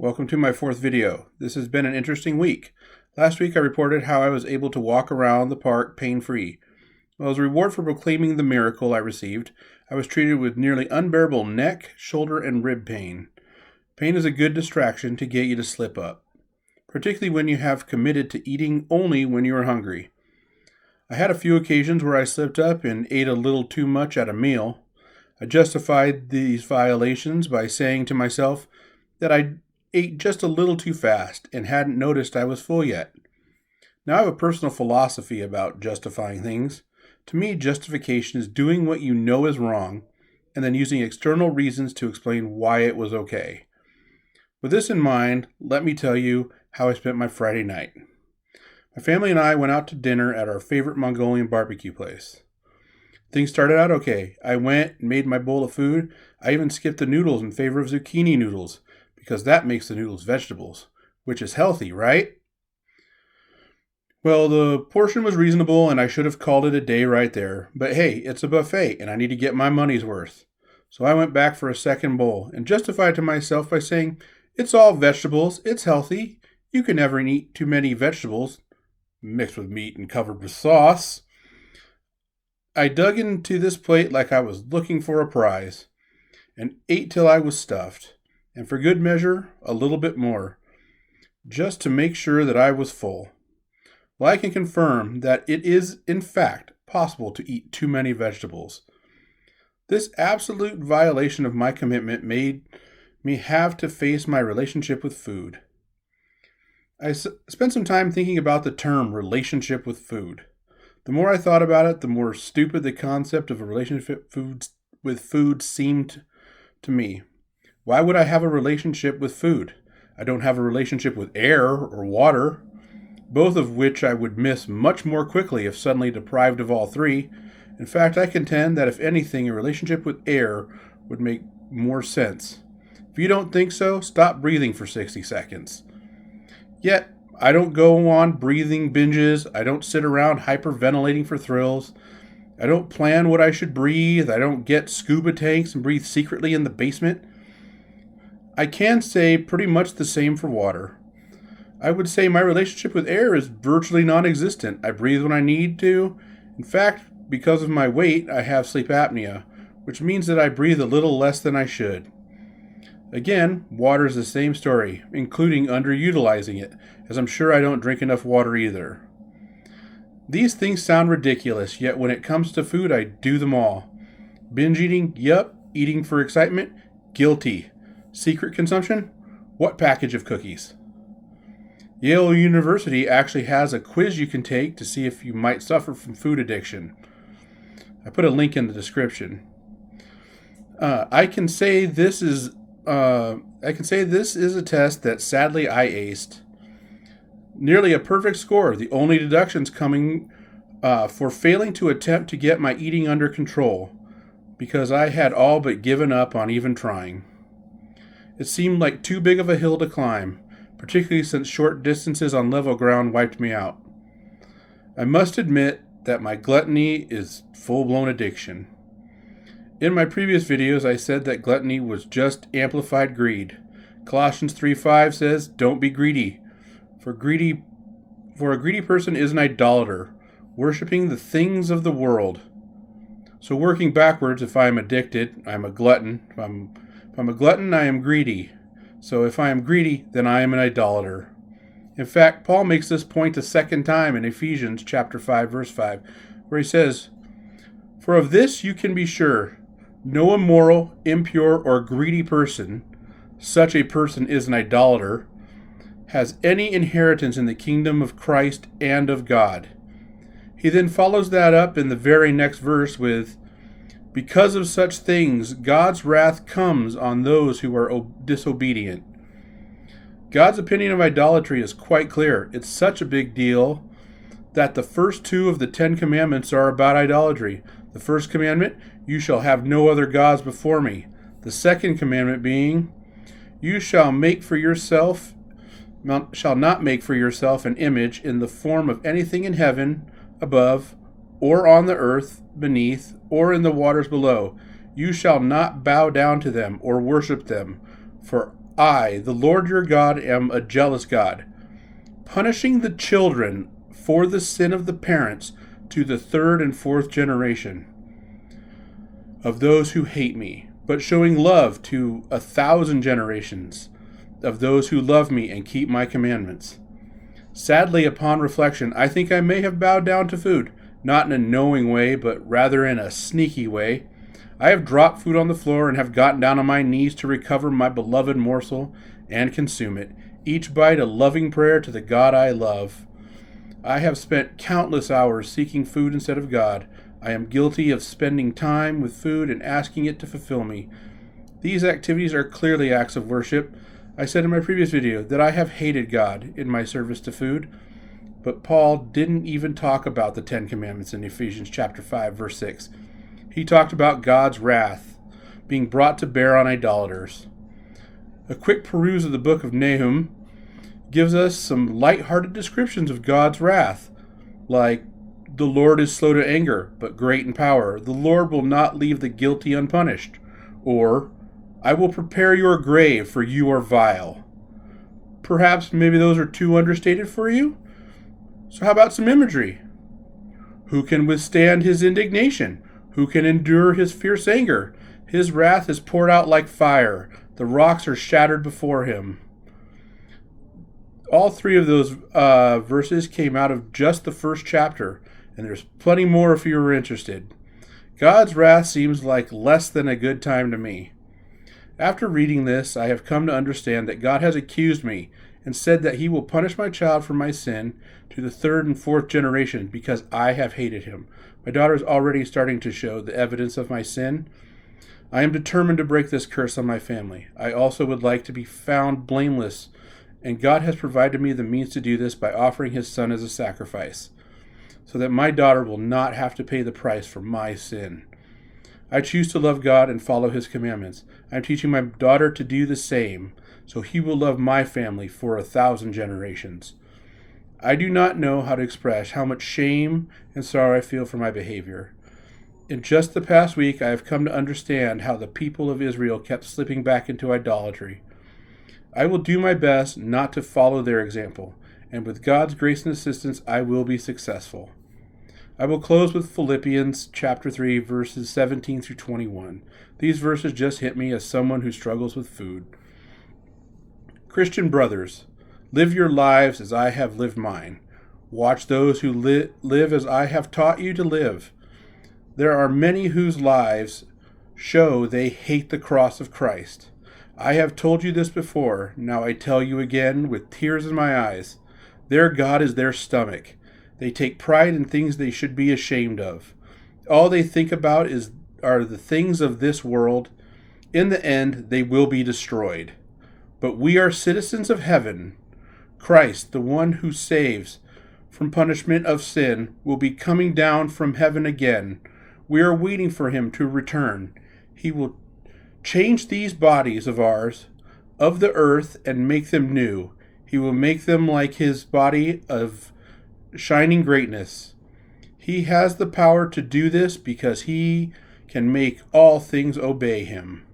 Welcome to my fourth video. This has been an interesting week. Last week I reported how I was able to walk around the park pain-free. Well, as a reward for proclaiming the miracle I received, I was treated with nearly unbearable neck, shoulder, and rib pain. Pain is a good distraction to get you to slip up, particularly when you have committed to eating only when you are hungry. I had a few occasions where I slipped up and ate a little too much at a meal. I justified these violations by saying to myself that I ate just a little too fast and hadn't noticed I was full yet. Now I have a personal philosophy about justifying things. To me, justification is doing what you know is wrong and then using external reasons to explain why it was okay. With this in mind, let me tell you how I spent my Friday night. My family and I went out to dinner at our favorite Mongolian barbecue place. Things started out okay. I went and made my bowl of food. I even skipped the noodles in favor of zucchini noodles, because that makes the noodles vegetables, which is healthy, right? Well, the portion was reasonable and I should have called it a day right there. But hey, it's a buffet and I need to get my money's worth. So I went back for a second bowl and justified to myself by saying, it's all vegetables, it's healthy. You can never eat too many vegetables mixed with meat and covered with sauce. I dug into this plate like I was looking for a prize and ate till I was stuffed. And for good measure, a little bit more, just to make sure that I was full. Well, I can confirm that it is, in fact, possible to eat too many vegetables. This absolute violation of my commitment made me have to face my relationship with food. I spent some time thinking about the term relationship with food. The more I thought about it, the more stupid the concept of a relationship with food seemed to me. Why would I have a relationship with food? I don't have a relationship with air or water, both of which I would miss much more quickly if suddenly deprived of all three. In fact, I contend that if anything, a relationship with air would make more sense. If you don't think so, stop breathing for 60 seconds. Yet, I don't go on breathing binges. I don't sit around hyperventilating for thrills. I don't plan what I should breathe. I don't get scuba tanks and breathe secretly in the basement. I can say pretty much the same for water. I would say my relationship with air is virtually non-existent. I breathe when I need to. In fact, because of my weight, I have sleep apnea, which means that I breathe a little less than I should. Again, water is the same story, including underutilizing it, as I'm sure I don't drink enough water either. These things sound ridiculous, yet when it comes to food, I do them all. Binge eating? Yup. Eating for excitement? Guilty. Secret consumption? What package of cookies? Yale University actually has a quiz you can take to see if you might suffer from food addiction. I put a link in the description. I can say this is a test that sadly I aced. Nearly a perfect score. The only deductions coming for failing to attempt to get my eating under control, because I had all but given up on even trying. It seemed like too big of a hill to climb, particularly since short distances on level ground wiped me out. I must admit that my gluttony is full-blown addiction. In my previous videos, I said that gluttony was just amplified greed. Colossians 3:5 says, "Don't be greedy, for a greedy person is an idolater, worshiping the things of the world." So working backwards, if I am addicted, I am a glutton. If I'm a glutton, I am greedy. So if I am greedy, then I am an idolater. In fact, Paul makes this point a second time in Ephesians chapter 5, verse 5, where he says, "For of this you can be sure, no immoral, impure, or greedy person, such a person is an idolater, has any inheritance in the kingdom of Christ and of God." He then follows that up in the very next verse with, "Because of such things, God's wrath comes on those who are disobedient." God's opinion of idolatry is quite clear. It's such a big deal that the first two of the 10 Commandments are about idolatry. The first commandment, "You shall have no other gods before me." The second commandment being, "You shall not make for yourself an image in the form of anything in heaven above, or on the earth beneath, or in the waters below. You shall not bow down to them or worship them, For I, the Lord your God, am a jealous God, punishing the children for the sin of the parents to the third and fourth generation of those who hate me, but showing love to 1,000 generations of those who love me and keep my commandments. Sadly, upon reflection, I think I may have bowed down to food, not in a knowing way, but rather in a sneaky way. I have dropped food on the floor and have gotten down on my knees to recover my beloved morsel and consume it, each bite a loving prayer to the God I love. I have spent countless hours seeking food instead of God. I am guilty of spending time with food and asking it to fulfill me. These activities are clearly acts of worship. I said in my previous video that I have hated God in my service to food, but Paul didn't even talk about the 10 Commandments in Ephesians chapter 5, verse 6. He talked about God's wrath being brought to bear on idolaters. A quick peruse of the book of Nahum gives us some light-hearted descriptions of God's wrath, like, the Lord is slow to anger, but great in power. The Lord will not leave the guilty unpunished. Or, I will prepare your grave, for you are vile. Perhaps maybe those are too understated for you? So how about some imagery? Who can withstand his indignation? Who can endure his fierce anger? His wrath is poured out like fire. The rocks are shattered before him. All three of those verses came out of just the first chapter, and there's plenty more if you were interested. God's wrath seems like less than a good time to me. After reading this, I have come to understand that God has accused me and said that he will punish my child for my sin to the third and fourth generation because I have hated him. My daughter is already starting to show the evidence of my sin. I am determined to break this curse on my family. I also would like to be found blameless, and God has provided me the means to do this by offering his son as a sacrifice, so that my daughter will not have to pay the price for my sin. I choose to love God and follow his commandments. I am teaching my daughter to do the same, so he will love my family for 1,000 generations. I do not know how to express how much shame and sorrow I feel for my behavior. In just the past week, I have come to understand how the people of Israel kept slipping back into idolatry. I will do my best not to follow their example, and with God's grace and assistance, I will be successful. I will close with Philippians chapter 3, verses 17 through 21. These verses just hit me as someone who struggles with food. Christian brothers, live your lives as I have lived mine. Watch those who live as I have taught you to live. There are many whose lives show they hate the cross of Christ. I have told you this before, now I tell you again with tears in my eyes. Their God is their stomach. They take pride in things they should be ashamed of. All they think about are the things of this world. In the end, they will be destroyed. But we are citizens of heaven. Christ, the one who saves from punishment of sin, will be coming down from heaven again. We are waiting for him to return. He will change these bodies of ours, of the earth, and make them new. He will make them like his body of shining greatness. He has the power to do this because he can make all things obey him.